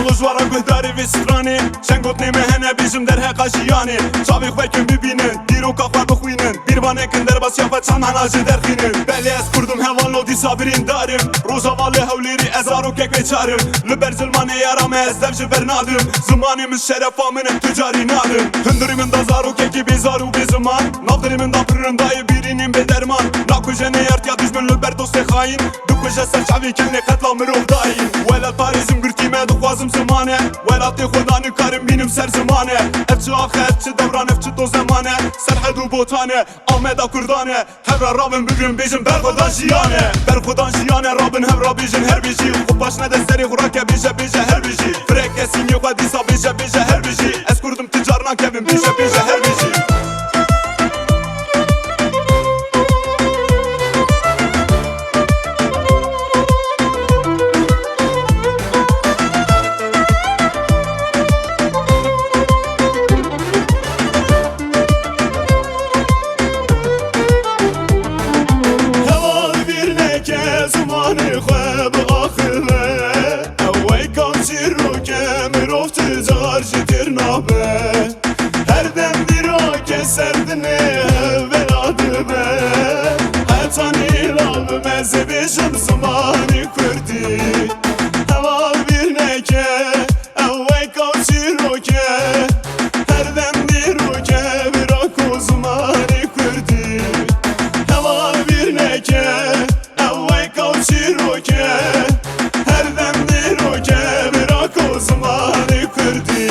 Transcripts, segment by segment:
Malus vara guhdari ve strani Şengot neme hene bizim derhe kaşiyani Çavik vekin bibinin Diro kakva bixwinin Bir vanekin derbas yapet çan hanacı derkhinin Beli ez kurdum hevan lodi sabirin darim Roza vali hevleri ezaro kek ve çarım Liber zilmane yarame ez devci bernadım Zamanimiz şeref aminin tücari nadım Hındırımın da zaro keki bezaru be zaman Navdırımın da pırırım dayı birinin be derman Nakuje ne yert ya düşmün liber doste hain Dukuje ser çavi kenne katla mirov dayin Velat parizm gürtime dukhwazım zamane Velatê xwe nikarim bînim ser zimane Ev çi axe ev çi devran ev çi to zemane Serhed û botane Ameda Kurdane Hevra rabin bigrin bêjin berxwedan jiyane Berxwedan jiyane rabin hevra bêjin her bijî Xwe baş nede serê xwe rake bêje bêje her bijî Firek esînê xwe dîsa bêje bêje her bijî Ez kurdum ticar nakevim bêje bêje her bijî زمانی خواب آخره اوی کامچی رو که میروف تجار جتر نابه هر دم دیرا که سردنه ولاده به حتی نیلال به مزه بیشم زمانی کردی هوا bir neke اوی کامچی رو که هر دم دیرو که بیراک و زمانی کردی هوا bir neke Çiroke her demdi roke Birak o zamanı kurdi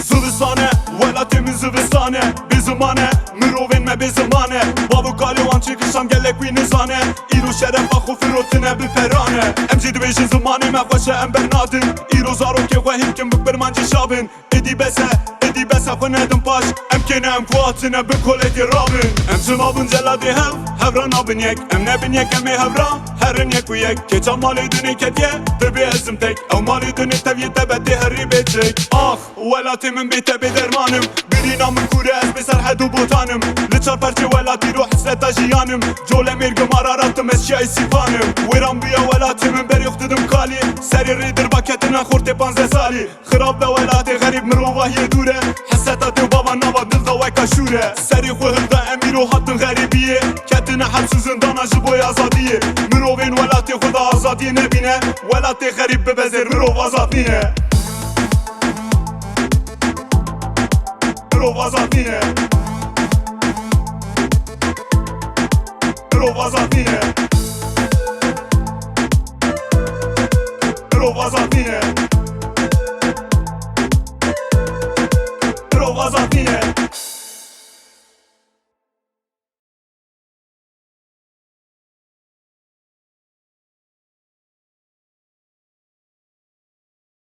Zılistane velatimiz zıvistane Bizimane mirovinme bizimane Babu kalivan çıkışam gelek vi nizane İro şeref akhu firotine bir perane Emci dibêjin zamanı me xweşe em bernadin İro zarokê xwe hînkin bikbirman cîşabin Êdî bese xwe nedim paş Em kêne em ku hatine bi kolekê rabin Em ji mabin celadê hev hevra nabin yek Em nebin yek em ê hevra herin yek û yek Keça malê dinê ketiye dibê ezim tek Ew malê dinê teviyê te bedê herî bêçek Ah welatê min bê te bê dermanim Birîna min kûr e ez bê serhed û botanim Li çar perçê welatî ro hisleta jiyanim Colê mêrgim araratım ez şiyayê sîfanim Wêran bûye welatê min berê xwe didim kalî Serê rê dirbaketine xortê 15 salî Xirab be welatê xerîb mirova hiye dûr e Heseta te baba nava dil da weka şûre Serê xwe hilda emîr û hatin xerîbiyê Ketine hebs û zindana ji bo azadiyê Mirovên welatê xwe da azadiyê nebîne Welatê xerîb bibezêr mirov azad nîne Mirov azad nîne Mirov azad nîne Mirov azad nîne